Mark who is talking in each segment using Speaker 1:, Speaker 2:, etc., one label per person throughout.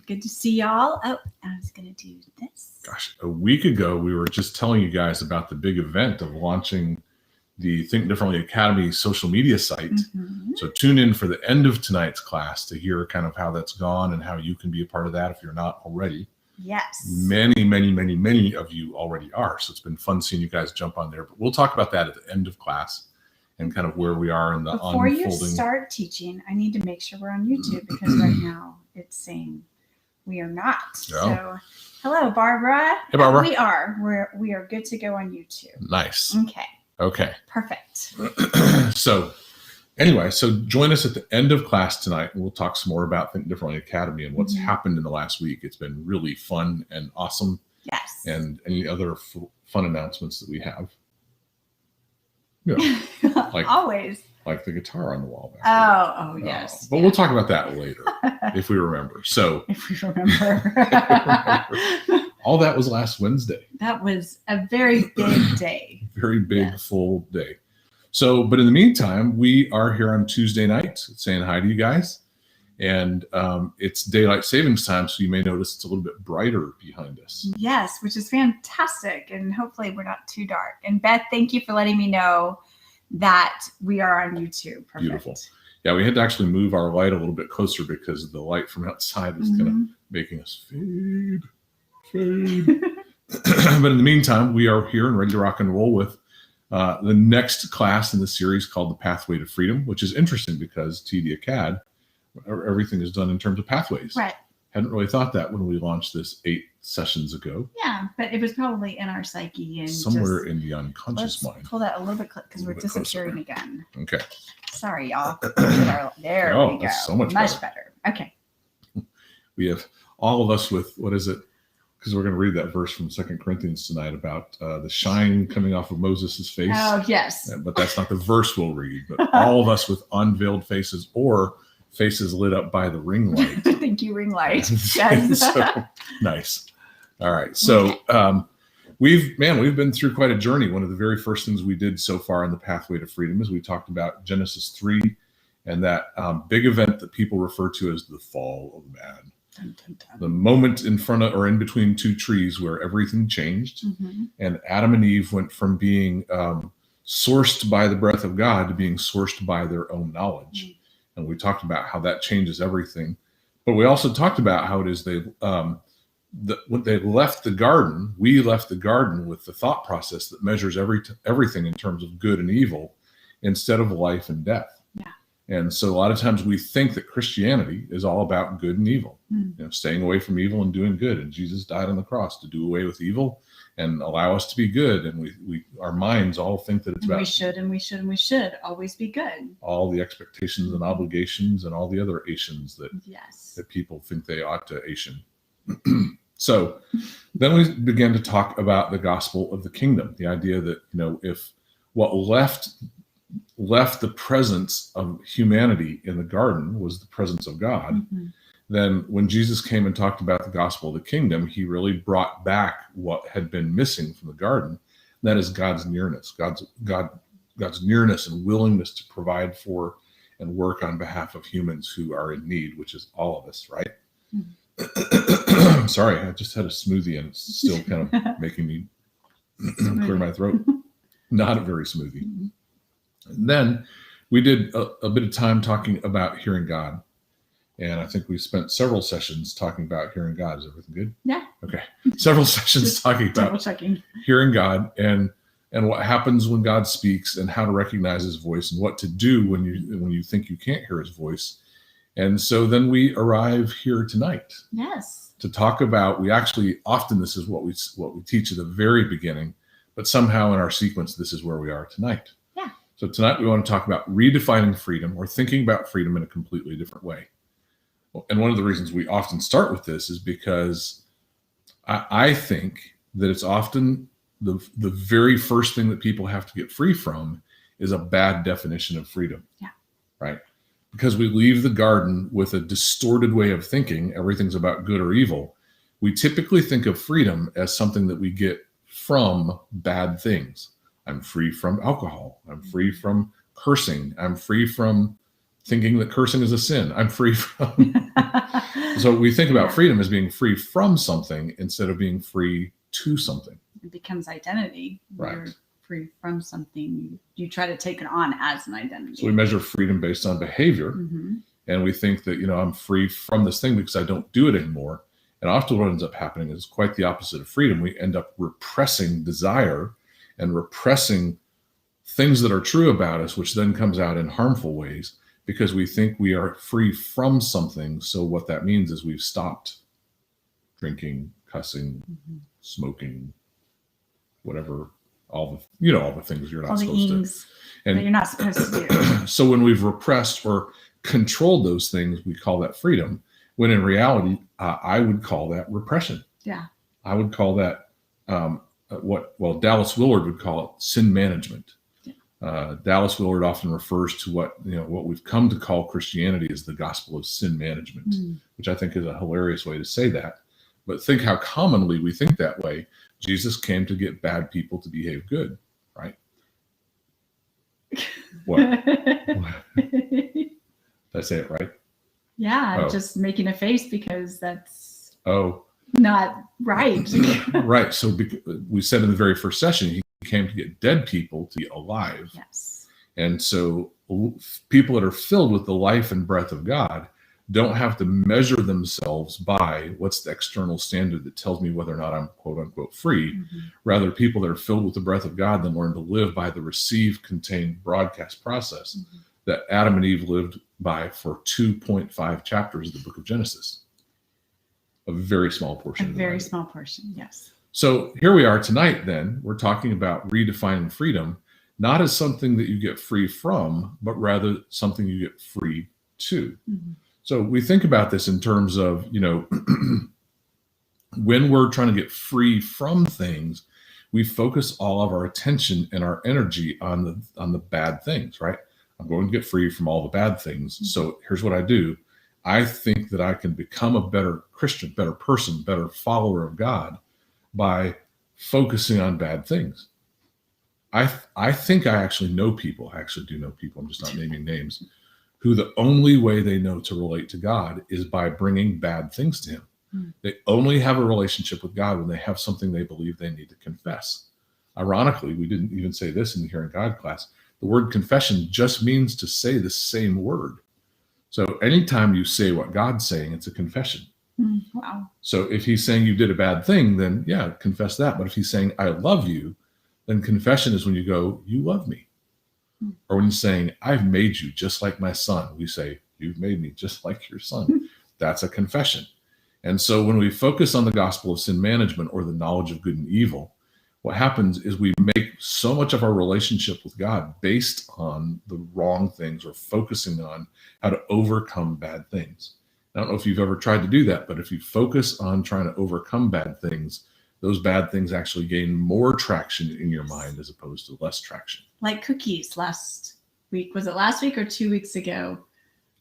Speaker 1: Good to see y'all. Oh, I was going to do this.
Speaker 2: Gosh, a week ago, we were just telling you guys about the big event of launching the Think Differently Academy social media site.
Speaker 1: Mm-hmm.
Speaker 2: So tune in for the end of tonight's class to hear kind of how that's gone and how you can be a part of that if you're not already.
Speaker 1: Yes.
Speaker 2: Many of you already are. So it's been fun seeing you guys jump on there. But we'll talk about that at the end of class and kind of where we are in the
Speaker 1: Before
Speaker 2: unfolding.
Speaker 1: you start teaching, I need to make sure we're on YouTube because right now it's saying we are not.
Speaker 2: Oh.
Speaker 1: So, hello, Barbara.
Speaker 2: Hey, Barbara.
Speaker 1: We are. We are good to go on YouTube.
Speaker 2: Nice.
Speaker 1: Okay.
Speaker 2: Okay.
Speaker 1: Perfect.
Speaker 2: So anyway, so join us at the end of class tonight, and we'll talk some more about Think Differently Academy and what's happened in the last week. It's been really fun and awesome.
Speaker 1: Yes.
Speaker 2: And any other fun announcements that we have. Yeah. Like,
Speaker 1: always.
Speaker 2: Like the guitar on the wall back
Speaker 1: Oh, yes.
Speaker 2: But we'll talk about that later if we remember. So
Speaker 1: if we remember.
Speaker 2: All that was last Wednesday.
Speaker 1: That was a very big day.
Speaker 2: Very big, full day. So, but in the meantime, we are here on Tuesday nights saying hi to you guys. And it's daylight savings time, so you may notice it's a little bit brighter behind us.
Speaker 1: Yes, which is fantastic. And hopefully we're not too dark. And Beth, thank you for letting me know that we are on YouTube. Perfect.
Speaker 2: Beautiful. Yeah, we had to actually move our light a little bit closer because the light from outside is kind of making us fade. But in the meantime, we are here and ready to rock and roll with the next class in the series called The Pathway to Freedom, which is interesting because TD Acad, everything is done in terms of pathways.
Speaker 1: Right.
Speaker 2: Hadn't really thought that when we launched this 8 sessions ago.
Speaker 1: Yeah, but it was probably in our psyche and
Speaker 2: somewhere in the unconscious mind.
Speaker 1: Pull that a little bit because we're disappearing again.
Speaker 2: Okay.
Speaker 1: Sorry, y'all. There we go.
Speaker 2: So much
Speaker 1: better. Okay.
Speaker 2: We have all of us with, what is it? Because we're going to read that verse from 2 Corinthians tonight about the shine coming off of Moses' face.
Speaker 1: Oh, yes.
Speaker 2: But that's not the verse we'll read. But all of us with unveiled faces or faces lit up by the ring light.
Speaker 1: Thank you, ring light. Yes.
Speaker 2: So, nice. All right. So we've been through quite a journey. One of the very first things we did so far in the Pathway to Freedom is we talked about Genesis 3 and that big event that people refer to as the fall of man. The moment in front of or in between 2 trees where everything changed and Adam and Eve went from being sourced by the breath of God to being sourced by their own knowledge. And we talked about how that changes everything. But we also talked about how it is when they left the garden, we left the garden with the thought process that measures everything in terms of good and evil instead of life and death.
Speaker 1: Yeah.
Speaker 2: And so a lot of times we think that Christianity is all about good and evil, staying away from evil and doing good. And Jesus died on the cross to do away with evil and allow us to be good. And we our minds all think that it's about
Speaker 1: we should always be good.
Speaker 2: All the expectations and obligations and all the other Asians that people think they ought to Asian. So then we began to talk about the gospel of the kingdom, the idea that, if what left the presence of humanity in the garden was the presence of God, then when Jesus came and talked about the gospel of the kingdom, he really brought back what had been missing from the garden. That is God's nearness, God's nearness and willingness to provide for and work on behalf of humans who are in need, which is all of us, right? Sorry, I just had a smoothie and it's still kind of making me clear my throat. Not a very smoothie. And then we did a bit of time talking about hearing God. And I think we spent several sessions talking about hearing God. Is everything good?
Speaker 1: Yeah.
Speaker 2: Okay. Several sessions talking about hearing God and what happens when God speaks and how to recognize his voice and what to do when you think you can't hear his voice. And so then we arrive here tonight.
Speaker 1: Yes.
Speaker 2: To talk about, often this is what we teach at the very beginning, but somehow in our sequence, this is where we are tonight.
Speaker 1: Yeah.
Speaker 2: So tonight we want to talk about redefining freedom or thinking about freedom in a completely different way. And one of the reasons we often start with this is because I think that it's often the very first thing that people have to get free from is a bad definition of freedom.
Speaker 1: Yeah.
Speaker 2: Right? Because we leave the garden with a distorted way of thinking, everything's about good or evil. We typically think of freedom as something that we get from bad things. I'm free from alcohol. I'm free from cursing. I'm free from thinking that cursing is a sin. I'm free from. So we think about freedom as being free from something instead of being free to something.
Speaker 1: It becomes identity.
Speaker 2: Right.
Speaker 1: You're free from something. You try to take it on as an identity.
Speaker 2: So we measure freedom based on behavior.
Speaker 1: Mm-hmm.
Speaker 2: And we think that, I'm free from this thing because I don't do it anymore. And often what ends up happening is quite the opposite of freedom. We end up repressing desire and repressing things that are true about us, which then comes out in harmful ways because we think we are free from something. So what that means is we've stopped drinking, cussing, smoking, whatever, all the things you're not supposed to.
Speaker 1: And you're not supposed to do.
Speaker 2: So when we've repressed or controlled those things, we call that freedom. When in reality, I would call that repression.
Speaker 1: Yeah.
Speaker 2: I would call that Dallas Willard would call it sin management. Yeah. Dallas Willard often refers to what we've come to call Christianity as the gospel of sin management, which I think is a hilarious way to say that. But think how commonly we think that way. Jesus came to get bad people to behave good, right? What? Did I say it right?
Speaker 1: Yeah, just making a face because that's
Speaker 2: not
Speaker 1: right.
Speaker 2: Right. So we said in the very first session, he came to get dead people to be alive.
Speaker 1: Yes. And
Speaker 2: so people that are filled with the life and breath of God don't have to measure themselves by what's the external standard that tells me whether or not I'm quote unquote free. Mm-hmm. Rather, people that are filled with the breath of God then learn to live by the receive, contain, broadcast process that Adam and Eve lived by for 2.5 chapters of the book of Genesis. A very small portion.
Speaker 1: A very small portion, yes.
Speaker 2: So here we are tonight then. We're talking about redefining freedom, not as something that you get free from, but rather something you get free to. Mm-hmm. So we think about this in terms of, when we're trying to get free from things, we focus all of our attention and our energy on the bad things, right? I'm going to get free from all the bad things. Mm-hmm. So here's what I do. I think that I can become a better Christian, better person, better follower of God by focusing on bad things. I think I actually know people. I actually do know people. I'm just not naming names. Who the only way they know to relate to God is by bringing bad things to him. Mm. They only have a relationship with God when they have something they believe they need to confess. Ironically, we didn't even say this in the Hearing God class. The word confession just means to say the same word. So anytime you say what God's saying, it's a confession.
Speaker 1: Mm, wow.
Speaker 2: So if he's saying you did a bad thing, then yeah, confess that. But if he's saying, I love you, then confession is when you go, you love me. Or when he's saying, I've made you just like my son, we say, you've made me just like your son. That's a confession. And so when we focus on the gospel of sin management or the knowledge of good and evil, what happens is we make so much of our relationship with God based on the wrong things or focusing on how to overcome bad things. I don't know if you've ever tried to do that, but if you focus on trying to overcome bad things, those bad things actually gain more traction in your mind as opposed to less traction.
Speaker 1: Like cookies last week. Was it last week or 2 weeks ago?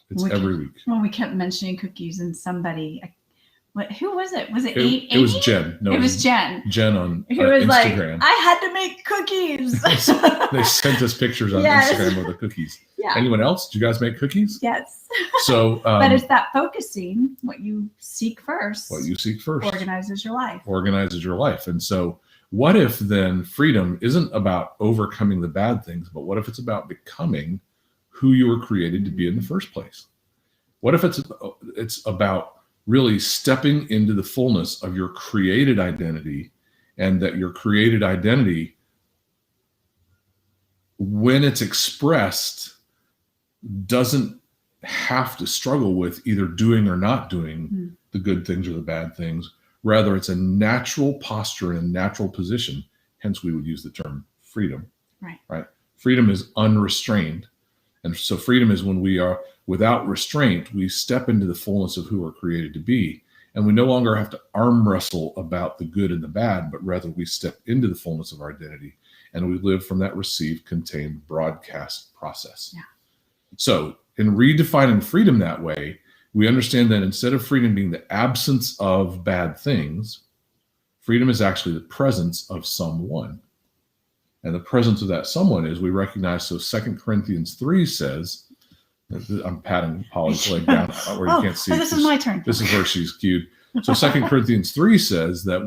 Speaker 2: It's every week.
Speaker 1: When we kept mentioning cookies and somebody, who was it? Was it
Speaker 2: Amy? It was Jen.
Speaker 1: No, it was Jen.
Speaker 2: Jen on
Speaker 1: who was
Speaker 2: Instagram.
Speaker 1: Like, I had to make cookies.
Speaker 2: They sent us pictures on Instagram of the cookies. Yeah. Anyone else? Did you guys make cookies?
Speaker 1: Yes.
Speaker 2: So,
Speaker 1: but it's that focusing, what you seek first.
Speaker 2: What you seek first.
Speaker 1: Organizes your life.
Speaker 2: Organizes your life. And so what if then freedom isn't about overcoming the bad things, but what if it's about becoming who you were created to be in the first place? What if it's about really stepping into the fullness of your created identity, and that your created identity, when it's expressed, doesn't have to struggle with either doing or not doing the good things or the bad things. Rather, it's a natural posture and a natural position. Hence, we would use the term freedom. Right. Freedom is unrestrained. And so freedom is when we are without restraint, we step into the fullness of who we're created to be. And we no longer have to arm wrestle about the good and the bad, but rather we step into the fullness of our identity and we live from that receive, contain, broadcast process. Yeah. So in redefining freedom that way, we understand that instead of freedom being the absence of bad things, freedom is actually the presence of someone. And the presence of that someone is we recognize, so 2 Corinthians 3 says I'm patting Polly's leg down where you can't see.
Speaker 1: This is my turn.
Speaker 2: This is where she's cued. So 2 Corinthians 3 says that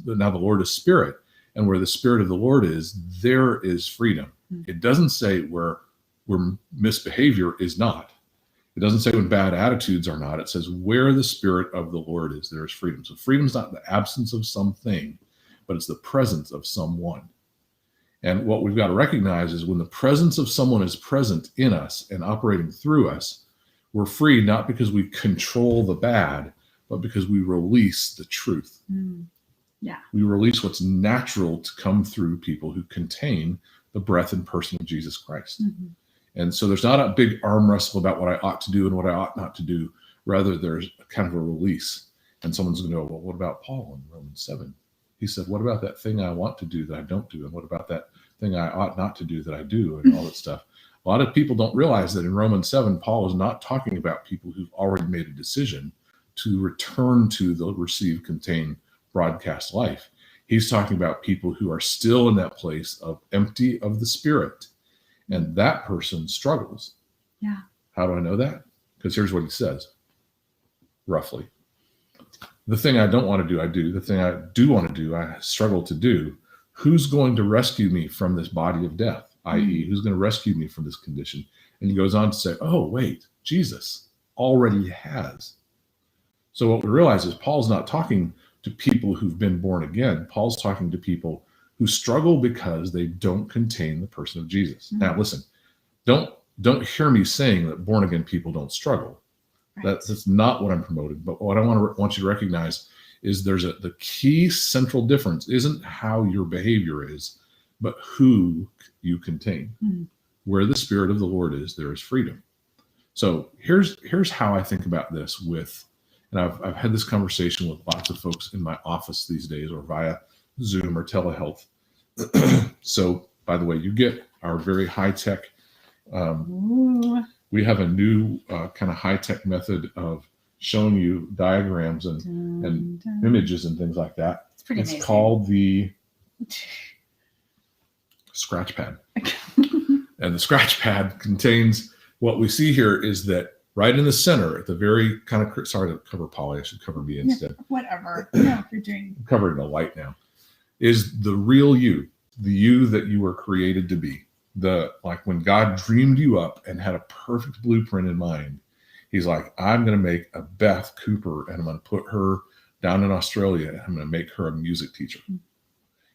Speaker 2: now the Lord is spirit, and where the spirit of the Lord is, there is freedom. It doesn't say where misbehavior is not. It doesn't say when bad attitudes are not. It says where the spirit of the Lord is, there is freedom. So freedom is not the absence of something, but it's the presence of someone. And what we've got to recognize is when the presence of someone is present in us and operating through us, we're free not because we control the bad, but because we release the truth.
Speaker 1: Yeah.
Speaker 2: We release what's natural to come through people who contain the breath and person of Jesus Christ. And so there's not a big arm wrestle about what I ought to do and what I ought not to do. Rather, there's kind of a release. And someone's going to go, well, what about Paul in Romans 7? He said, what about that thing I want to do that I don't do? And what about that thing I ought not to do that I do? And all that stuff. A lot of people don't realize that in Romans 7, Paul is not talking about people who've already made a decision to return to the receive, contain, broadcast life. He's talking about people who are still in that place of empty of the Spirit. And that person struggles.
Speaker 1: Yeah.
Speaker 2: How do I know that? Because here's what he says, roughly. The thing I don't want to do, I do. The thing I do want to do, I struggle to do. Who's going to rescue me from this body of death? I.e., who's going to rescue me from this condition? And he goes on to say, oh, wait, Jesus already has. So what we realize is Paul's not talking to people who've been born again. Paul's talking to people who struggle because they don't contain the person of Jesus. Now, listen, don't hear me saying that born again people don't struggle. Right. That's not what I'm promoting. But what I want you to recognize is the key central difference isn't how your behavior is, but who you contain. Where the Spirit of the Lord is, there is freedom. So here's how I think about this and I've had this conversation with lots of folks in my office these days or via Zoom or telehealth. So, by the way, you get our very high-tech, we have a new kind of high-tech method of showing you diagrams and images and things like that.
Speaker 1: It's pretty amazing.
Speaker 2: It's called the scratch pad. And the scratch pad contains, what we see here is that right in the center, at the very kind of, sorry to cover Polly, I should cover me instead.
Speaker 1: Whatever. No, you're doing.
Speaker 2: I'm covered in the light now. Is the real you, the you that you were created to be. Like when God dreamed you up and had a perfect blueprint in mind, he's like, I'm going to make a Beth Cooper and I'm going to put her down in Australia and I'm going to make her a music teacher. And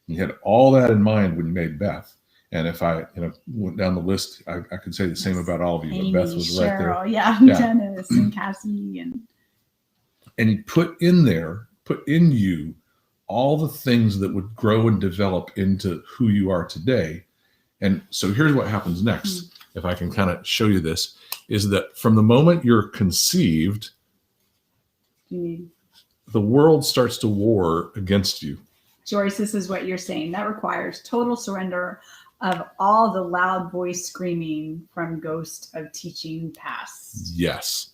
Speaker 2: you had all that in mind when you made Beth. And if I went down the list, I could say the same about all of you,
Speaker 1: Amy,
Speaker 2: but Beth was right there.
Speaker 1: Cheryl, yeah, Dennis and Cassie. And
Speaker 2: he put in you all the things that would grow and develop into who you are today. And so here's what happens next. If I can kind of show you this, is that from the moment you're conceived, the world starts to war against you.
Speaker 1: Joyce, this is what you're saying. That requires total surrender of all the loud voice screaming from ghost of teaching past.
Speaker 2: Yes.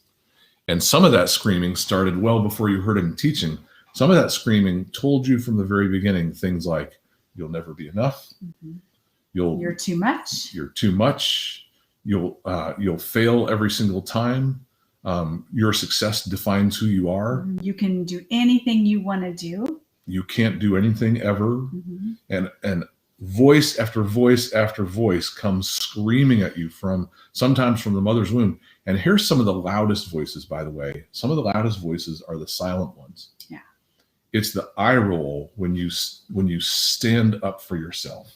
Speaker 2: And some of that screaming started well before you heard him teaching. Some of that screaming told you from the very beginning things like, you'll never be enough. You're too much. You're too much. You'll fail every single time. Your success defines who you are.
Speaker 1: You can do anything you want to do.
Speaker 2: You can't do anything ever. And voice after voice after voice comes screaming at you sometimes from the mother's womb. And here's some of the loudest voices, by the way. Some of the loudest voices are the silent ones.
Speaker 1: Yeah.
Speaker 2: It's the eye roll when you stand up for yourself.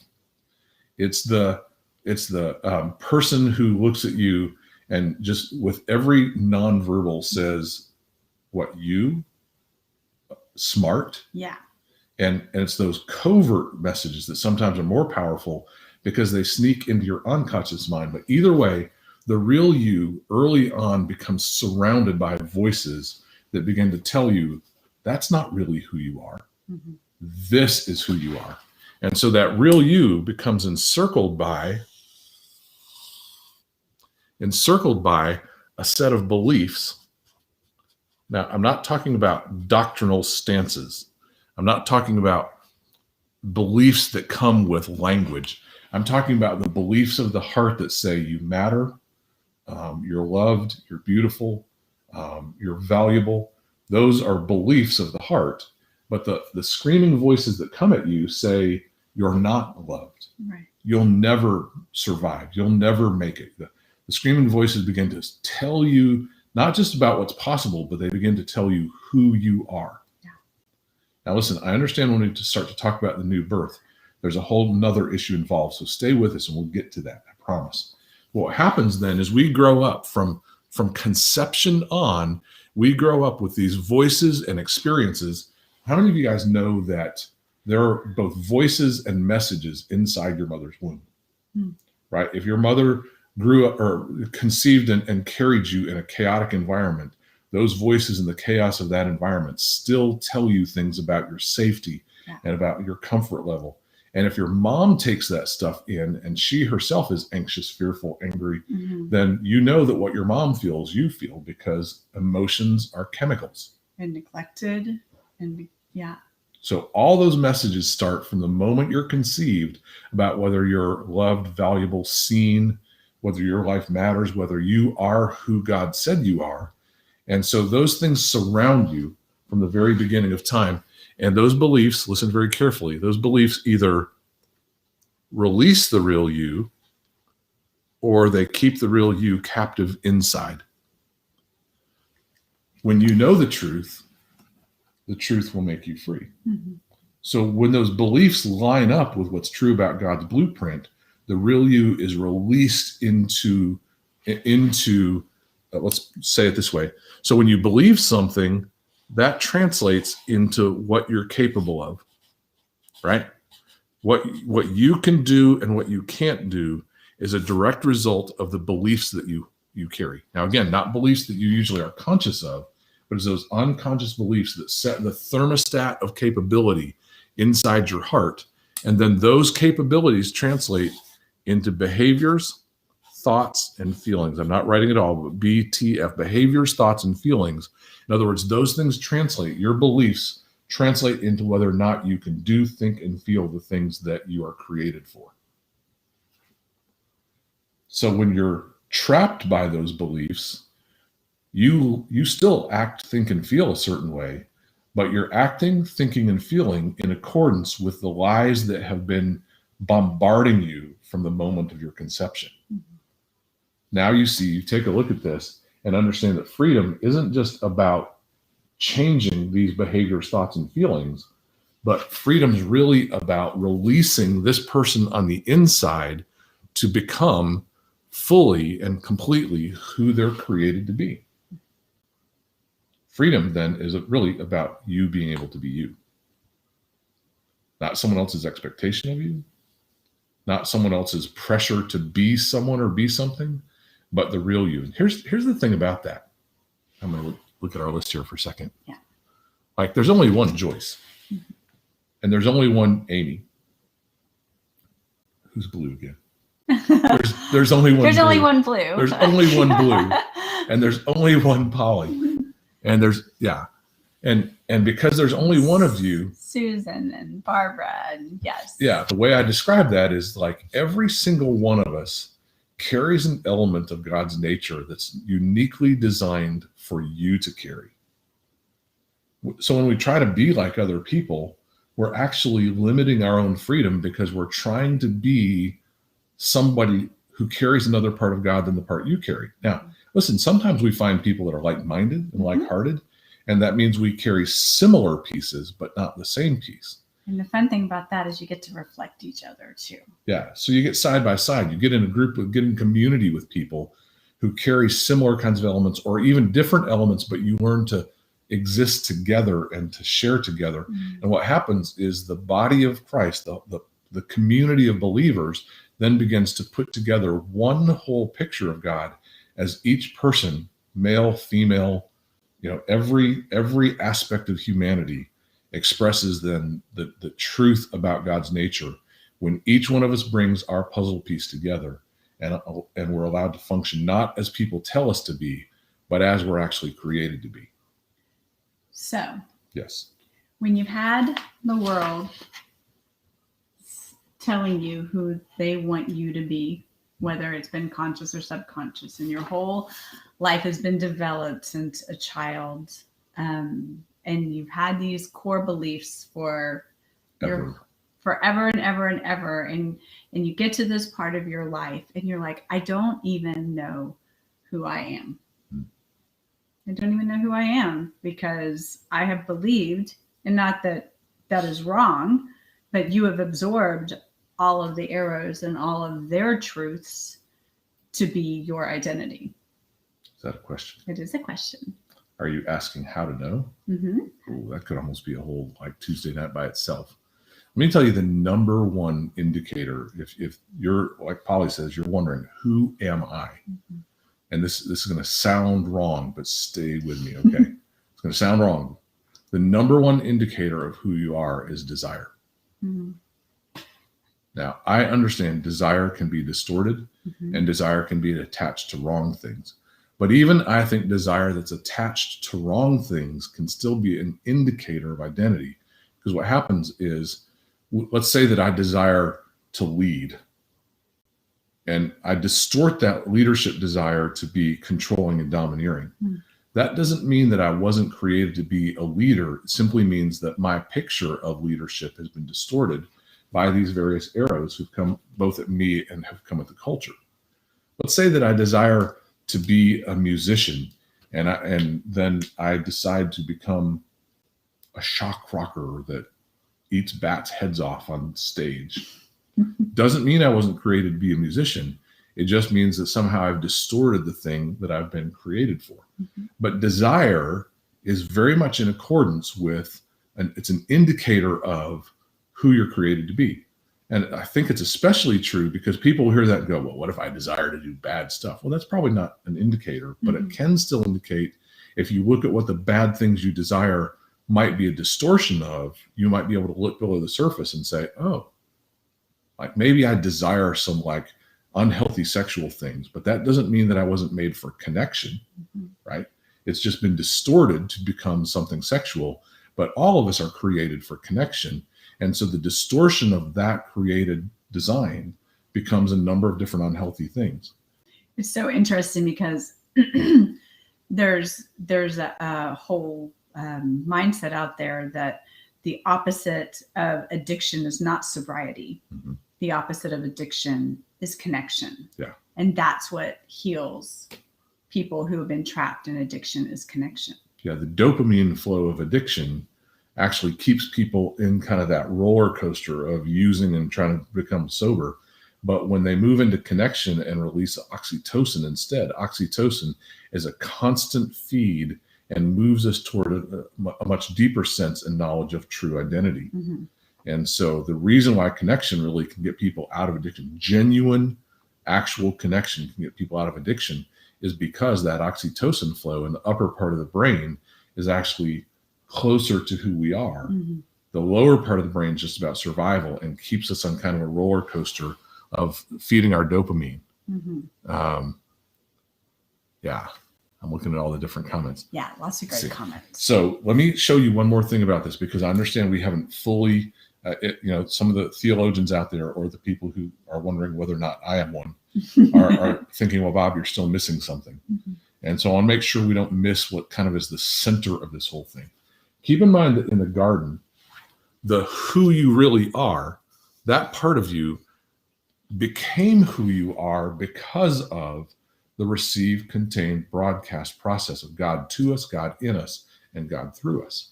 Speaker 2: It's the person who looks at you and just with every nonverbal says, what, you? Smart?
Speaker 1: Yeah.
Speaker 2: And it's those covert messages that sometimes are more powerful because they sneak into your unconscious mind. But either way, the real you early on becomes surrounded by voices that begin to tell you that's not really who you are. This is who you are. And so that real you becomes encircled by a set of beliefs. Now, I'm not talking about doctrinal stances. I'm not talking about beliefs that come with language. I'm talking about the beliefs of the heart that say you matter, you're loved, you're beautiful, you're valuable. Those are beliefs of the heart. But the screaming voices that come at you say you're not loved.
Speaker 1: Right.
Speaker 2: You'll never survive. You'll never make it. The screaming voices begin to tell you not just about what's possible, but they begin to tell you who you are.
Speaker 1: Yeah.
Speaker 2: Now, listen, I understand when we start to talk about the new birth, there's a whole nother issue involved. So stay with us and we'll get to that. I promise. What happens then is we grow up from conception on, we grow up with these voices and experiences. How many of you guys know that there are both voices and messages inside your mother's womb? Right? If your mother grew up or conceived and carried you in a chaotic environment, those voices and the chaos of that environment still tell you things about your safety and about your comfort level. And if your mom takes that stuff in and she herself is anxious, fearful, angry, then you know that what your mom feels, you feel, because emotions are chemicals.
Speaker 1: And neglected. And
Speaker 2: So all those messages start from the moment you're conceived about whether you're loved, valuable, seen, whether your life matters, whether you are who God said you are. And so those things surround you from the very beginning of time. And those beliefs, listen very carefully, those beliefs either release the real you or they keep the real you captive inside. When you know the truth will make you free. So when those beliefs line up with what's true about God's blueprint, the real you is released into let's say it this way. So when you believe something, that translates into what you're capable of, right? What you can do and what you can't do is a direct result of the beliefs that you carry. Now, again, not beliefs that you usually are conscious of, but it's those unconscious beliefs that set the thermostat of capability inside your heart. And then those capabilities translate into behaviors, thoughts, and feelings. I'm not writing it all, but BTF, behaviors, thoughts, and feelings. In other words, those things translate, your beliefs translate into whether or not you can do, think, and feel the things that you are created for. So when you're trapped by those beliefs, you still act, think, and feel a certain way, but you're acting, thinking, and feeling in accordance with the lies that have been bombarding you from the moment of your conception. Now you take a look at this and understand that freedom isn't just about changing these behaviors, thoughts, and feelings, but freedom is really about releasing this person on the inside to become fully and completely who they're created to be. Freedom then is really about you being able to be you. Not someone else's expectation of you, not someone else's pressure to be someone or be something, but the real you. And here's the thing about that. I'm going to look at our list here for a second.
Speaker 1: Yeah.
Speaker 2: Like there's only one Joyce, and there's only one Amy. Who's blue again? There's only one.
Speaker 1: There's
Speaker 2: blue.
Speaker 1: only one blue.
Speaker 2: There's only one blue, and there's only one Polly, and and because there's only one of you,
Speaker 1: Susan and Barbara, and yes.
Speaker 2: Yeah, the way I describe that is like every single one of us carries an element of God's nature that's uniquely designed for you to carry. So when we try to be like other people, we're actually limiting our own freedom because we're trying to be somebody who carries another part of God than the part you carry. Now, listen, sometimes we find people that are like-minded and like-hearted, and that means we carry similar pieces, but not the same piece.
Speaker 1: And the fun thing about that is you get to reflect each other too.
Speaker 2: Yeah. So you get side by side, you get in a group, get in community with people who carry similar kinds of elements or even different elements, but you learn to exist together and to share together. Mm-hmm. And what happens is the body of Christ, the community of believers, then begins to put together one whole picture of God as each person, male, female, every aspect of humanity expresses then the truth about God's nature when each one of us brings our puzzle piece together and we're allowed to function not as people tell us to be, but as we're actually created to be.
Speaker 1: So,
Speaker 2: yes,
Speaker 1: when you've had the world telling you who they want you to be, whether it's been conscious or subconscious, and your whole life has been developed since a child. And you've had these core beliefs for forever and ever and ever. And you get to this part of your life and you're like, I don't even know who I am. I don't even know who I am because I have believed, and not that that is wrong, but you have absorbed all of the arrows and all of their truths to be your identity.
Speaker 2: Is that a question?
Speaker 1: It is a question.
Speaker 2: Are you asking how to know?
Speaker 1: Mm-hmm.
Speaker 2: Ooh, that could almost be a whole like Tuesday night by itself. Let me tell you the number one indicator. If you're, like Polly says, you're wondering, who am I? Mm-hmm. And this is going to sound wrong, but stay with me, okay? It's going to sound wrong. The number one indicator of who you are is desire. Mm-hmm. Now, I understand desire can be distorted, mm-hmm. and desire can be attached to wrong things. But even I think desire that's attached to wrong things can still be an indicator of identity. Because what happens is, let's say that I desire to lead, and I distort that leadership desire to be controlling and domineering. Mm. That doesn't mean that I wasn't created to be a leader. It simply means that my picture of leadership has been distorted by these various arrows who've come both at me and have come at the culture. Let's say that I desire to be a musician, and then I decide to become a shock rocker that eats bats' heads off on stage. Doesn't mean I wasn't created to be a musician. It just means that somehow I've distorted the thing that I've been created for. Mm-hmm. But desire is very much in accordance with, it's an indicator of who you're created to be. And I think it's especially true because people hear that and go, well, what if I desire to do bad stuff? Well, that's probably not an indicator, but mm-hmm. it can still indicate, if you look at what the bad things you desire might be a distortion of, you might be able to look below the surface and say, oh, like maybe I desire some like unhealthy sexual things, but that doesn't mean that I wasn't made for connection, mm-hmm. right? It's just been distorted to become something sexual, but all of us are created for connection. And so the distortion of that created design becomes a number of different unhealthy things.
Speaker 1: It's so interesting because there's a whole mindset out there that the opposite of addiction is not sobriety. Mm-hmm. The opposite of addiction is connection.
Speaker 2: Yeah.
Speaker 1: And that's what heals people who have been trapped in addiction, is connection.
Speaker 2: Yeah. The dopamine flow of addiction actually keeps people in kind of that roller coaster of using and trying to become sober. But when they move into connection and release oxytocin instead, oxytocin is a constant feed and moves us toward a much deeper sense and knowledge of true identity. Mm-hmm. And so the reason why connection really can get people out of addiction, genuine, actual connection can get people out of addiction, is because that oxytocin flow in the upper part of the brain is actually closer to who we are. Mm-hmm. The lower part of the brain is just about survival and keeps us on kind of a roller coaster of feeding our dopamine. Mm-hmm. Yeah. I'm looking at all the different comments.
Speaker 1: Yeah, lots of great comments.
Speaker 2: So let me show you one more thing about this, because I understand we haven't fully, some of the theologians out there, or the people who are wondering whether or not I am one, are thinking, well, Bob, you're still missing something. Mm-hmm. And so I want to make sure we don't miss what kind of is the center of this whole thing. Keep in mind that in the garden, the who you really are, that part of you became who you are because of the receive, contain, broadcast process of God to us, God in us, and God through us.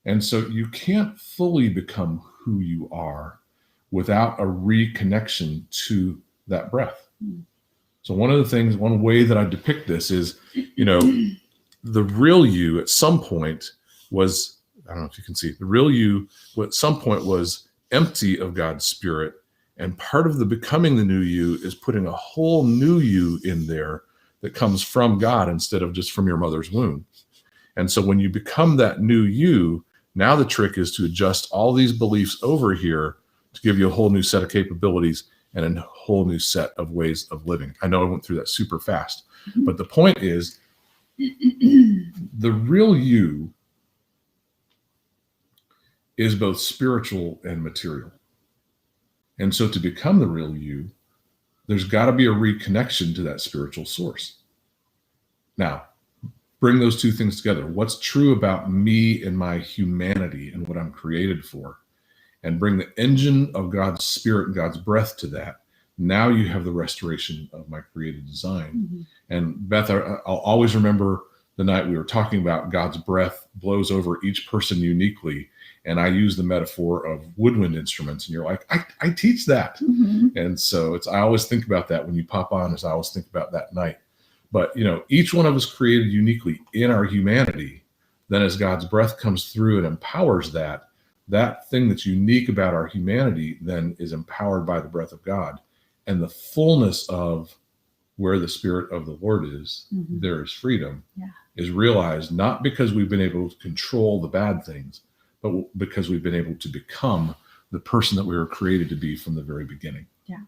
Speaker 2: And so you can't fully become who you are without a reconnection to that breath. So one way that I depict this is, the real you at some point was, I don't know if you can see, the real you at some point was empty of God's Spirit. And part of the becoming the new you is putting a whole new you in there that comes from God instead of just from your mother's womb. And so when you become that new you, now the trick is to adjust all these beliefs over here to give you a whole new set of capabilities and a whole new set of ways of living. I know I went through that super fast, but the point is the real you is both spiritual and material. And so to become the real you, there's got to be a reconnection to that spiritual source. Now, bring those two things together. What's true about me and my humanity and what I'm created for, and bring the engine of God's spirit and God's breath to that. Now you have the restoration of my created design.
Speaker 1: Mm-hmm.
Speaker 2: And Beth, I'll always remember the night we were talking about God's breath blows over each person uniquely. And I use the metaphor of woodwind instruments. And you're like, I teach that.
Speaker 1: Mm-hmm.
Speaker 2: And so I always think about that when you pop on, as I always think about that night. But, each one of us created uniquely in our humanity. Then as God's breath comes through and empowers that thing that's unique about our humanity then is empowered by the breath of God. And the fullness of where the Spirit of the Lord is,
Speaker 1: Mm-hmm.
Speaker 2: there is freedom, is realized not because we've been able to control the bad things, but because we've been able to become the person that we were created to be from the very beginning.
Speaker 1: Yeah.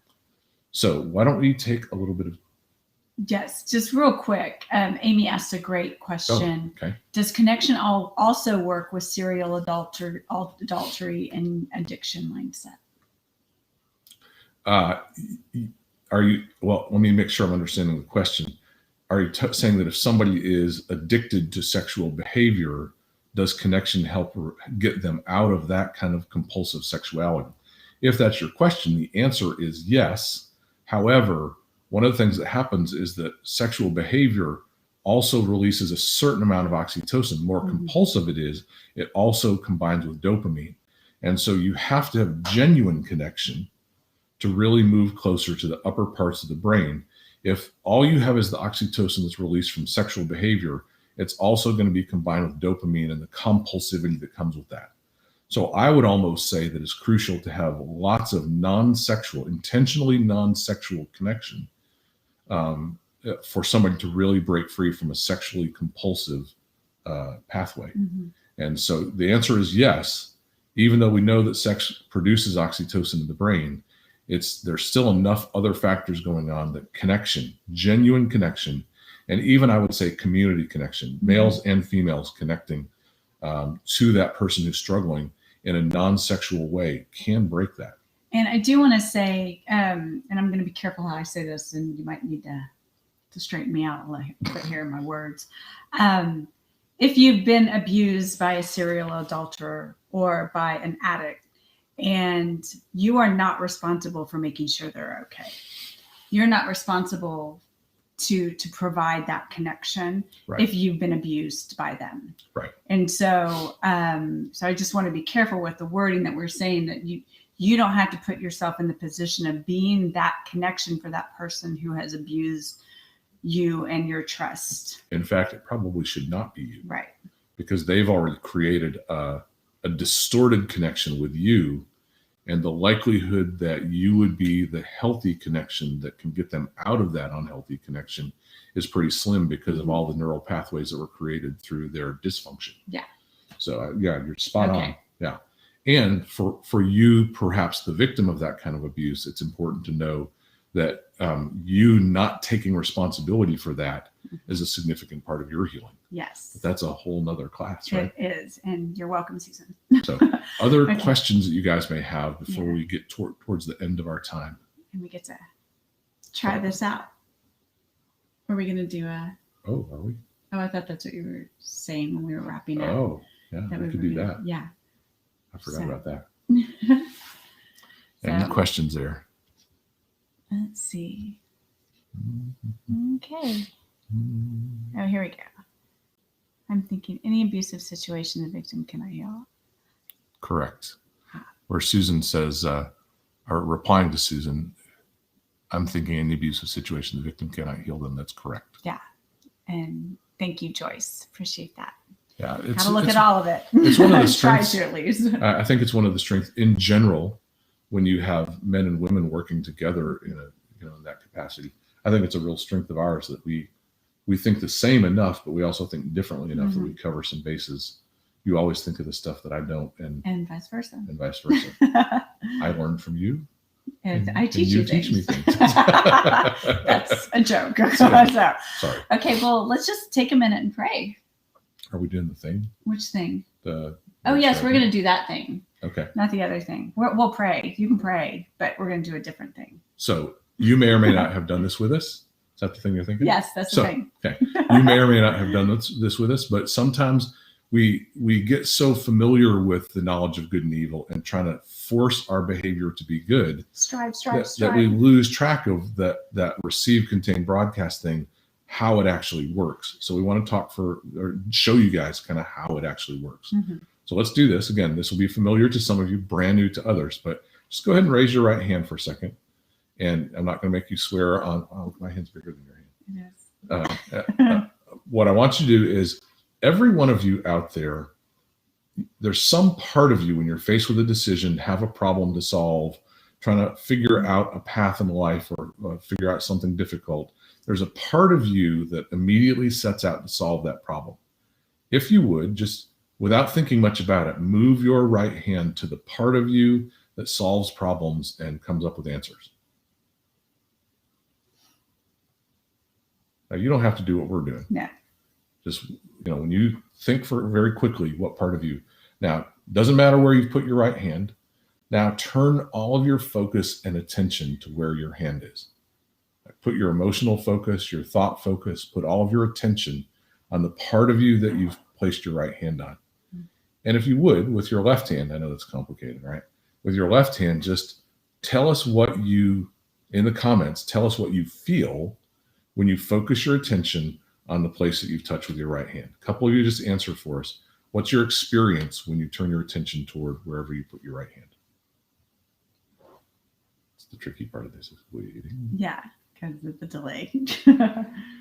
Speaker 2: So why don't we take a little bit of...
Speaker 1: Yes, just real quick. Amy asked a great question.
Speaker 2: Okay.
Speaker 1: Does connection also work with serial adultery and addiction mindset?
Speaker 2: Are you, well, let me make sure I'm understanding the question. Are you saying that if somebody is addicted to sexual behavior, does connection help get them out of that kind of compulsive sexuality? If that's your question, the answer is yes. However, one of the things that happens is that sexual behavior also releases a certain amount of oxytocin. The more compulsive it is, it also combines with dopamine. And so you have to have genuine connection to really move closer to the upper parts of the brain. If all you have is the oxytocin that's released from sexual behavior, it's also going to be combined with dopamine and the compulsivity that comes with that. So I would almost say that it's crucial to have lots of non-sexual, intentionally non-sexual connection for somebody to really break free from a sexually compulsive pathway. Mm-hmm. And so the answer is yes. Even though we know that sex produces oxytocin in the brain, there's still enough other factors going on that connection, genuine connection, and even I would say community connection, males and females connecting to that person who's struggling in a non-sexual way can break that.
Speaker 1: And I do want to say, and I'm going to be careful how I say this, and you might need to straighten me out a bit here in my words. If you've been abused by a serial adulterer or by an addict, and you are not responsible for making sure they're okay, you're not responsible to provide that connection if you've been abused by them.
Speaker 2: Right.
Speaker 1: And so I just want to be careful with the wording that we're saying, that you don't have to put yourself in the position of being that connection for that person who has abused you and your trust.
Speaker 2: In fact, it probably should not be you.
Speaker 1: Right.
Speaker 2: Because they've already created a distorted connection with you, and the likelihood that you would be the healthy connection that can get them out of that unhealthy connection is pretty slim because of all the neural pathways that were created through their dysfunction.
Speaker 1: Yeah.
Speaker 2: So you're spot on. Yeah. And for you, perhaps the victim of that kind of abuse, it's important to know that you not taking responsibility for that is a significant part of your healing.
Speaker 1: Yes.
Speaker 2: But that's a whole nother class, right?
Speaker 1: It is. And you're welcome, Susan.
Speaker 2: So other questions that you guys may have before we get towards the end of our time.
Speaker 1: And we get to try this out. Are we going to do a...
Speaker 2: Oh, are we?
Speaker 1: Oh, I thought that's what you were saying when we were wrapping up.
Speaker 2: Oh, yeah, we could do that.
Speaker 1: Yeah.
Speaker 2: I forgot about that. Any questions there?
Speaker 1: Let's see. Okay. Oh, here we go. I'm thinking, any abusive situation the victim cannot heal.
Speaker 2: Correct. Where Susan says, or replying to Susan, I'm thinking any abusive situation the victim cannot heal them. That's correct.
Speaker 1: Yeah. And thank you, Joyce. Appreciate that.
Speaker 2: Yeah.
Speaker 1: Have a look at all of it.
Speaker 2: It's one of the strengths.
Speaker 1: Try to, at least.
Speaker 2: I think it's one of the strengths in general when you have men and women working together in that capacity. I think it's a real strength of ours that we think the same enough, but we also think differently enough that we cover some bases. You always think of the stuff that I don't, and
Speaker 1: vice versa.
Speaker 2: And vice versa. I learned from you.
Speaker 1: And I teach you things.
Speaker 2: Teach me things.
Speaker 1: That's a joke.
Speaker 2: Sorry.
Speaker 1: Okay, well, let's just take a minute and pray.
Speaker 2: Are we doing the thing?
Speaker 1: Which thing?
Speaker 2: Yes,
Speaker 1: we're going to do that thing.
Speaker 2: Okay.
Speaker 1: Not the other thing. We'll pray. You can pray, but we're going to do a different thing.
Speaker 2: So You may or may not have done this with us. Is that the thing you're thinking?
Speaker 1: Yes, that's the thing.
Speaker 2: Okay. You may or may not have done this with us, but sometimes we get so familiar with the knowledge of good and evil and trying to force our behavior to be good
Speaker 1: Strive.
Speaker 2: that we lose track of that receive, contain, broadcast thing, how it actually works. So we want to or show you guys kind of how it actually works.
Speaker 1: Mm-hmm.
Speaker 2: So let's do this. Again, this will be familiar to some of you, brand new to others, but just go ahead and raise your right hand for a second. And I'm not going to make you swear on, my hand's bigger than your hand.
Speaker 1: Yes.
Speaker 2: What I want you to do is, every one of you out there, there's some part of you when you're faced with a decision, have a problem to solve, trying to figure out a path in life or figure out something difficult. There's a part of you that immediately sets out to solve that problem. If you would, just without thinking much about it, move your right hand to the part of you that solves problems and comes up with answers. Now, you don't have to do what we're doing.
Speaker 1: No.
Speaker 2: Just, when you think for very quickly, what part of you. Now, doesn't matter where you've put your right hand. Now, turn all of your focus and attention to where your hand is. Put your emotional focus, your thought focus, put all of your attention on the part of you that you've placed your right hand on. And if you would, with your left hand, I know that's complicated, right? With your left hand, just tell us in the comments, tell us what you feel when you focus your attention on the place that you've touched with your right hand. A couple of you just answer for us. What's your experience when you turn your attention toward wherever you put your right hand? It's the tricky part of this, is waiting.
Speaker 1: Yeah, because of the delay.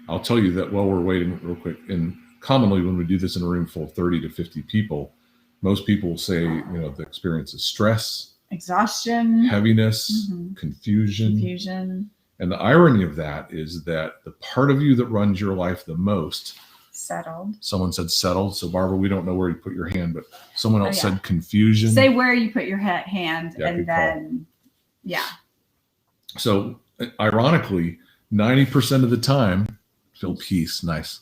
Speaker 2: I'll tell you that while we're waiting real quick, and commonly when we do this in a room full of 30 to 50 people, most people say, the experience is stress,
Speaker 1: exhaustion,
Speaker 2: heaviness, confusion. And the irony of that is that the part of you that runs your life the most,
Speaker 1: settled. Someone
Speaker 2: said settled. So Barbara, we don't know where you put your hand, but someone else said confusion.
Speaker 1: Say where you put your hand, and then,
Speaker 2: So ironically, 90% of the time, feel peace, nice.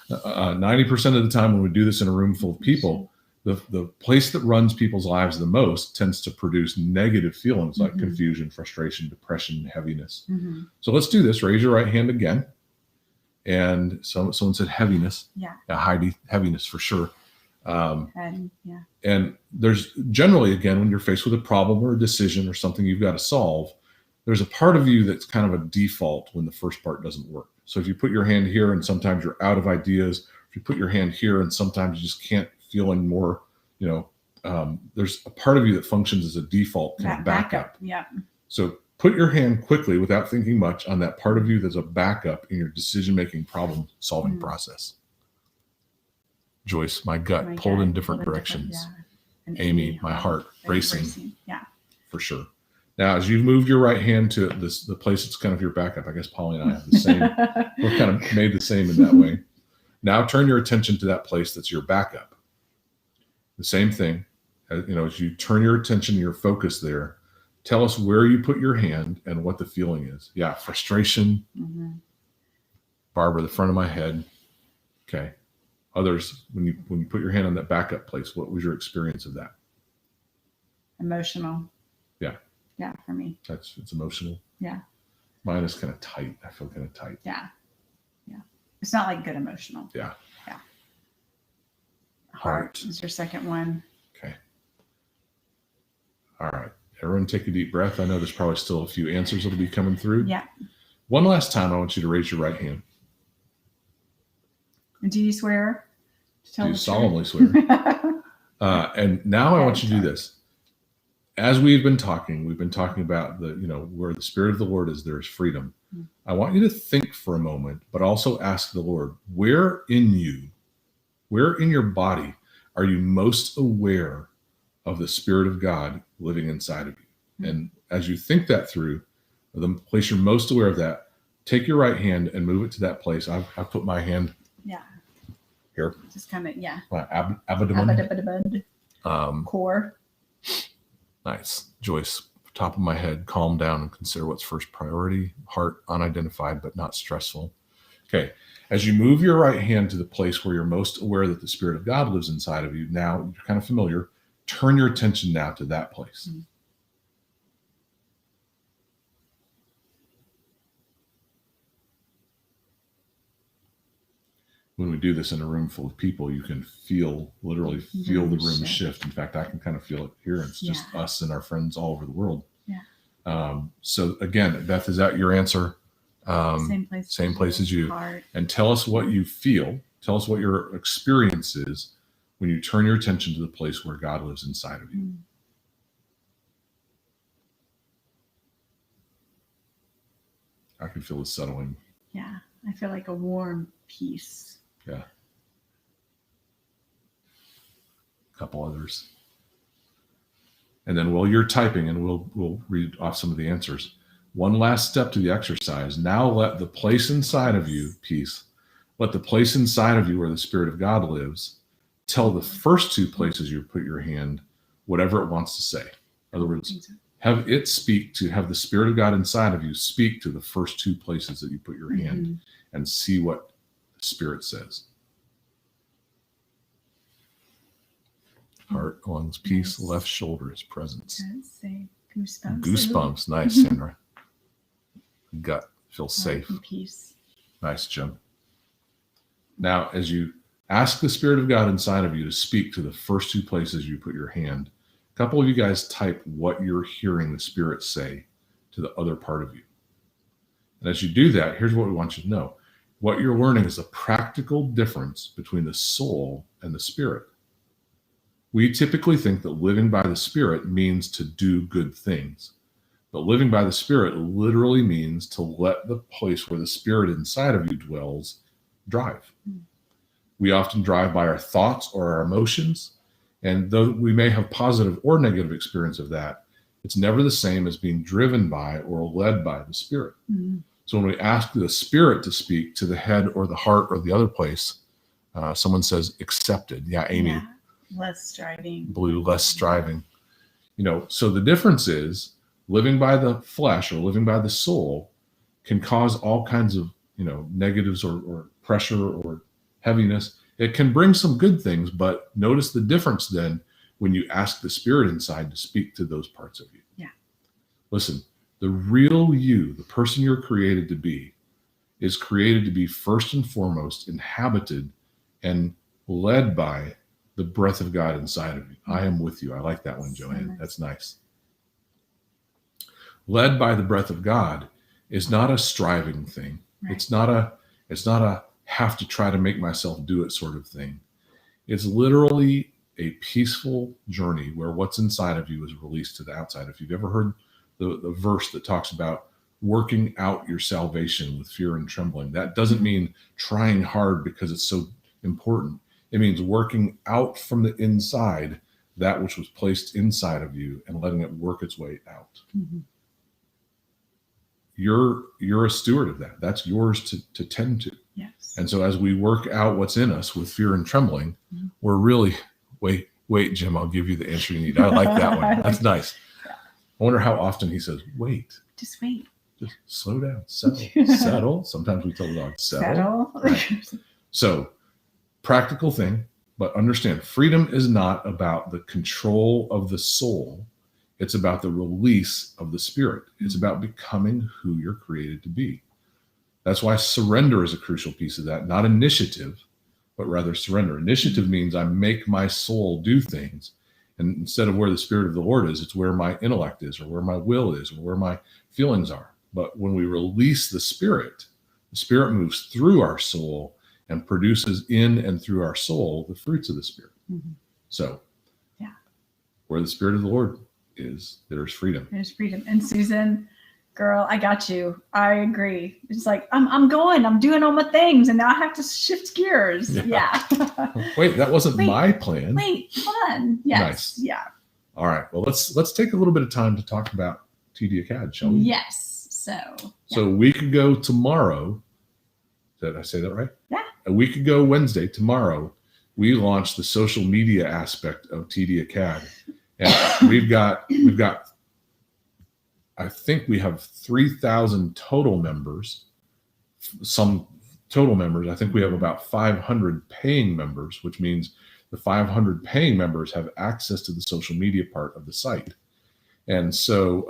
Speaker 2: 90% of the time when we do this in a room full of people, the place that runs people's lives the most tends to produce negative feelings like confusion, frustration, depression, heaviness. So let's do this. Raise your right hand again. And someone said heaviness.
Speaker 1: Yeah.
Speaker 2: Heidi, heaviness for sure.
Speaker 1: And
Speaker 2: there's generally, again, when you're faced with a problem or a decision or something you've got to solve, there's a part of you that's kind of a default when the first part doesn't work. So if you put your hand here and sometimes you're out of ideas, if you put your hand here and sometimes you just can't feel anymore, there's a part of you that functions as a default kind of backup.
Speaker 1: Yeah.
Speaker 2: So put your hand quickly without thinking much on that part of you that's a backup in your decision-making, problem-solving process. Joyce, my gut pulled in different directions.
Speaker 1: And
Speaker 2: Amy, my heart racing.
Speaker 1: Yeah.
Speaker 2: For sure. Now, as you've moved your right hand to the place that's kind of your backup, I guess Polly and I have the same. We're kind of made the same in that way. Now turn your attention to that place that's your backup. The same thing, as you turn your attention, your focus there, tell us where you put your hand and what the feeling is. Yeah, frustration. Barbara, the front of my head. Okay. Others, when you put your hand on that backup place, what was your experience of that?
Speaker 1: Emotional.
Speaker 2: Yeah.
Speaker 1: Yeah, for me.
Speaker 2: It's emotional.
Speaker 1: Yeah.
Speaker 2: Mine is kind of tight. I feel kind of tight.
Speaker 1: Yeah. Yeah. It's not like good emotional.
Speaker 2: Yeah.
Speaker 1: Yeah. Heart is your second one.
Speaker 2: Okay. All right. Everyone take a deep breath. I know there's probably still a few answers that'll be coming through.
Speaker 1: Yeah.
Speaker 2: One last time, I want you to raise your right hand.
Speaker 1: Do you swear?
Speaker 2: Do you solemnly swear? And now I want you to do this. As we've been talking about where the Spirit of the Lord is, there is freedom. I want you to think for a moment, but also ask the Lord, where in your body are you most aware of the Spirit of God living inside of you? And as you think that through, the place you're most aware of that, take your right hand and move it to that place. I've put my hand here.
Speaker 1: Just kind of,
Speaker 2: my abdomen.
Speaker 1: Core.
Speaker 2: Nice. Joyce, top of my head, calm down and consider what's first priority. Heart, unidentified, but not stressful. Okay. As you move your right hand to the place where you're most aware that the Spirit of God lives inside of you, now you're kind of familiar. Turn your attention now to that place. when we do this in a room full of people, you can literally feel the room shift. In fact, I can kind of feel it here. It's just us and our friends all over the world.
Speaker 1: Yeah.
Speaker 2: So again, Beth, is that your answer? Same place as you.
Speaker 1: Heart.
Speaker 2: And tell us what you feel. Tell us what your experience is when you turn your attention to the place where God lives inside of you. I can feel it settling.
Speaker 1: Yeah. I feel like a warm peace.
Speaker 2: Yeah. A couple others. And then while you're typing, and we'll read off some of the answers. One last step to the exercise. Now let the place inside of you, peace, let the place inside of you where the Spirit of God lives, tell the first two places you put your hand, whatever it wants to say. In other words, have it have the Spirit of God inside of you speak to the first two places that you put your hand and see what the Spirit says. Heart, lungs, peace, left shoulder is presence.
Speaker 1: Say goosebumps.
Speaker 2: Goosebumps. Nice, Sandra. Gut feels safe.
Speaker 1: Peace.
Speaker 2: Nice, Jim. Now, as you ask the Spirit of God inside of you to speak to the first two places you put your hand, a couple of you guys type what you're hearing the Spirit say to the other part of you. And as you do that, here's what we want you to know. What you're learning is a practical difference between the soul and the spirit. We typically think that living by the Spirit means to do good things. But living by the Spirit literally means to let the place where the Spirit inside of you dwells drive. We often drive by our thoughts or our emotions. And though we may have positive or negative experience of that, it's never the same as being driven by or led by the Spirit. So when we ask the Spirit to speak to the head or the heart or the other place, someone says accepted. Yeah, Amy.
Speaker 1: Yeah. Less striving.
Speaker 2: Blue, less striving. So the difference is living by the flesh or living by the soul can cause all kinds of, negatives or pressure or heaviness. It can bring some good things, but notice the difference then when you ask the Spirit inside to speak to those parts of you.
Speaker 1: Yeah.
Speaker 2: Listen, the real you, the person you're created to be, is created to be first and foremost inhabited and led by the breath of God inside of you. I am with you. I like that one, Joanne. That's nice. Led by the breath of God is not a striving thing. Right. It's not a have to try to make myself do it sort of thing. It's literally a peaceful journey where what's inside of you is released to the outside. If you've ever heard the verse that talks about working out your salvation with fear and trembling, that doesn't mean trying hard because it's so important. It means working out from the inside that which was placed inside of you and letting it work its way out. You're a steward of that. That's yours to tend to.
Speaker 1: Yes.
Speaker 2: And so as we work out what's in us with fear and trembling, we're really, wait, Jim, I'll give you the answer you need. I like that one. That's nice. Yeah. I wonder how often he says, wait.
Speaker 1: Just wait.
Speaker 2: Just slow down. Settle. Sometimes we tell the dog, settle. Right. So, practical thing, but understand, freedom is not about the control of the soul. It's about the release of the Spirit. It's about becoming who you're created to be. That's why surrender is a crucial piece of that, not initiative, but rather surrender. Initiative means I make my soul do things. And instead of where the Spirit of the Lord is, it's where my intellect is, or where my will is, or where my feelings are. But when we release the Spirit moves through our soul and produces in and through our soul the fruits of the Spirit. So, where the Spirit of the Lord is, there's freedom.
Speaker 1: There's freedom. And Susan, girl, I got you. I agree. It's like, I'm doing all my things, and now I have to shift gears. Yeah.
Speaker 2: Wait, that wasn't my plan.
Speaker 1: Wait, fun. Yes. Nice. Yeah.
Speaker 2: All right. Well, let's take a little bit of time to talk about TD Acad, shall we?
Speaker 1: Yes. So
Speaker 2: a week ago tomorrow, did I say that right?
Speaker 1: Yeah.
Speaker 2: A week ago Wednesday, tomorrow, we launched the social media aspect of TD Acad. And we've got I think we have 3,000 total members. Some total members. I think we have about 500 paying members, which means the 500 paying members have access to the social media part of the site. And so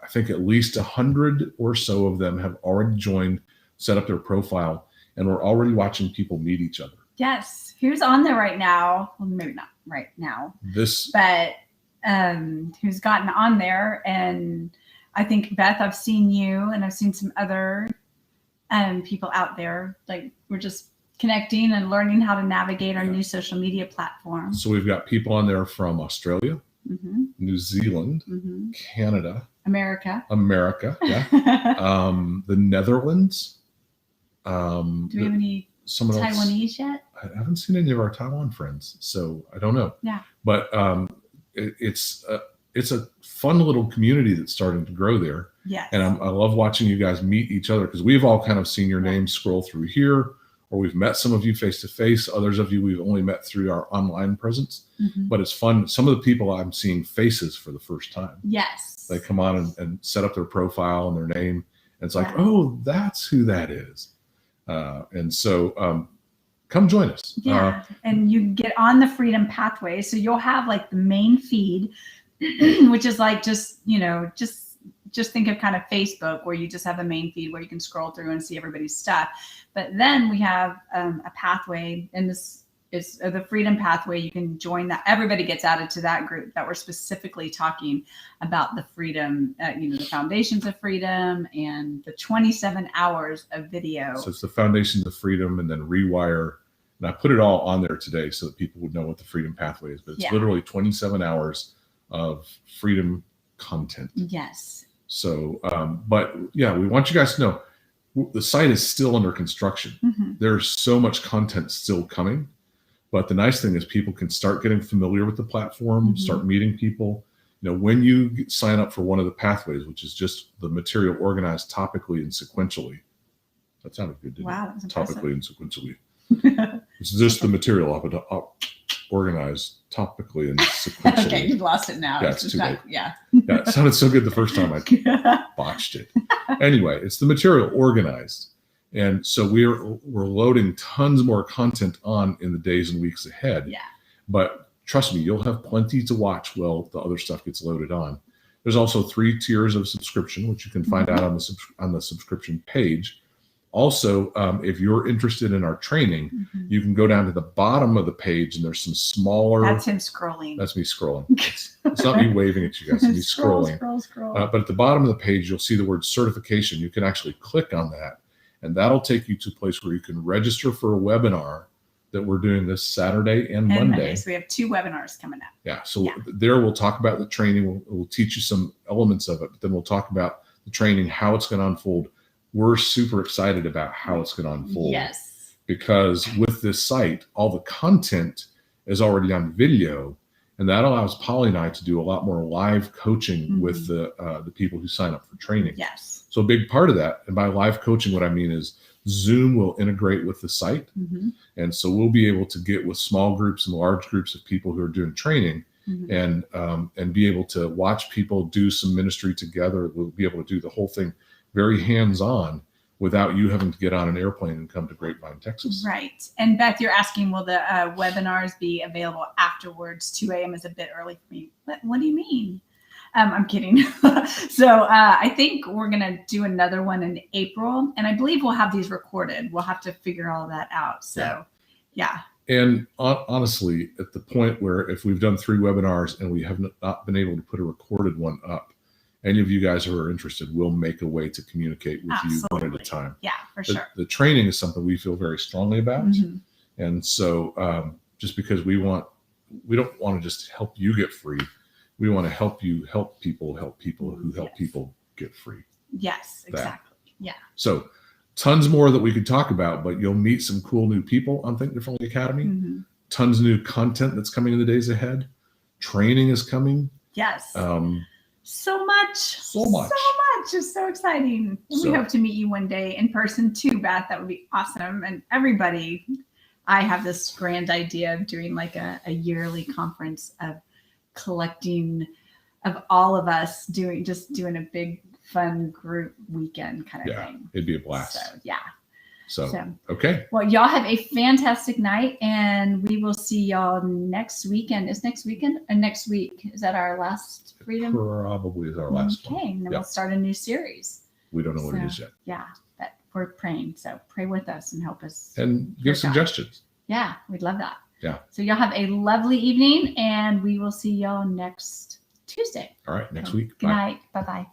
Speaker 2: I think at least 100 or so of them have already joined, set up their profile. and we're already watching people meet each other.
Speaker 1: Yes. Who's on there right now? Well, maybe not right now, but who's gotten on there. And I think, Beth, I've seen you and I've seen some other people out there. Like, we're just connecting and learning how to navigate our new social media platform.
Speaker 2: So we've got people on there from Australia, New Zealand, Canada,
Speaker 1: America,
Speaker 2: yeah, the Netherlands.
Speaker 1: Do we have any Taiwanese yet?
Speaker 2: I haven't seen any of our Taiwan friends, so I don't know.
Speaker 1: Yeah,
Speaker 2: but it's a fun little community that's starting to grow there.
Speaker 1: Yes,
Speaker 2: and I love watching you guys meet each other, because we've all kind of seen your names scroll through here, or we've met some of you face to face. Others of you we've only met through our online presence. But it's fun. Some of the people I'm seeing faces for the first time.
Speaker 1: Yes,
Speaker 2: they come on and set up their profile and their name, and it's like, oh, that's who that is. And so come join us.
Speaker 1: Yeah, and you get on the Freedom Pathway. So you'll have like the main feed, which is like just think of kind of Facebook, where you just have a main feed where you can scroll through and see everybody's stuff. But then we have a pathway, and this is the Freedom Pathway. You can join that. Everybody gets added to that group that we're specifically talking about the freedom, the foundations of freedom and the 27 hours of video.
Speaker 2: So it's the foundations of freedom, and then rewire. And I put it all on there today so that people would know what the Freedom Pathway is. But it's literally 27 hours of freedom content.
Speaker 1: Yes.
Speaker 2: So, but yeah, we want you guys to know the site is still under construction. There's so much content still coming. But the nice thing is people can start getting familiar with the platform, start meeting people. When you sign up for one of the pathways, which is just the material organized topically and sequentially. That sounded good, didn't
Speaker 1: it?
Speaker 2: That's topically and sequentially. It's just the material organized topically and sequentially.
Speaker 1: Okay, you've lost it now.
Speaker 2: Yeah, it's too late.
Speaker 1: Yeah,
Speaker 2: it sounded so good the first time I botched it. Anyway, it's the material organized. And so we're loading tons more content on in the days and weeks ahead.
Speaker 1: Yeah.
Speaker 2: But trust me, you'll have plenty to watch while the other stuff gets loaded on. There's also 3 tiers of subscription, which you can find out on the subscription page. Also, if you're interested in our training, you can go down to the bottom of the page, and there's some smaller.
Speaker 1: That's him scrolling.
Speaker 2: That's me scrolling. It's not me waving at you guys. It's me scrolling.
Speaker 1: Scroll.
Speaker 2: But at the bottom of the page, you'll see the word certification. You can actually click on that, and that'll take you to a place where you can register for a webinar that we're doing this Saturday and Monday.
Speaker 1: So we have 2 webinars coming up.
Speaker 2: Yeah. So there we'll talk about the training. We'll teach you some elements of it, but then we'll talk about the training, how it's going to unfold. We're super excited about how it's going to unfold.
Speaker 1: Yes.
Speaker 2: Because with this site, all the content is already on video, and that allows Polly and I to do a lot more live coaching with the people who sign up for training.
Speaker 1: Yes.
Speaker 2: So a big part of that, and by live coaching, what I mean is Zoom will integrate with the site. And so we'll be able to get with small groups and large groups of people who are doing training and be able to watch people do some ministry together. We'll be able to do the whole thing very hands-on without you having to get on an airplane and come to Grapevine, Texas.
Speaker 1: Right. And Beth, you're asking, will the webinars be available afterwards? 2 a.m. is a bit early for me. What do you mean? I'm kidding. So I think we're going to do another one in April, and I believe we'll have these recorded. We'll have to figure all that out. So, yeah.
Speaker 2: And honestly, at the point where if we've done 3 webinars and we have not been able to put a recorded one up, any of you guys who are interested, we'll make a way to communicate with you one at a time.
Speaker 1: Yeah, for sure.
Speaker 2: The training is something we feel very strongly about. And so just because we don't want to just help you get free. We want to help you help people who help people get free.
Speaker 1: Yes, exactly. Yeah.
Speaker 2: So tons more that we could talk about, but you'll meet some cool new people on Think Differently Academy. Tons of new content that's coming in the days ahead. Training is coming.
Speaker 1: Yes. So much. It's so exciting. And we hope to meet you one day in person too, Beth. That would be awesome. And everybody, I have this grand idea of doing like a yearly conference of collecting of all of us doing a big fun group weekend kind of thing.
Speaker 2: It'd be a blast.
Speaker 1: So yeah.
Speaker 2: So okay.
Speaker 1: Well, y'all have a fantastic night, and we will see y'all next weekend. Is next weekend or next week? Is that our last Freedom?
Speaker 2: Probably is our last one.
Speaker 1: Okay, and then we'll start a new series.
Speaker 2: We don't know what it is yet.
Speaker 1: Yeah, but we're praying. So pray with us and help us.
Speaker 2: And
Speaker 1: hear
Speaker 2: give
Speaker 1: God.
Speaker 2: suggestions.
Speaker 1: Yeah, we'd love that.
Speaker 2: Yeah.
Speaker 1: So y'all have a lovely evening, and we will see y'all next Tuesday.
Speaker 2: All right. Next
Speaker 1: So,
Speaker 2: week.
Speaker 1: Good
Speaker 2: Bye.
Speaker 1: night. Bye-bye.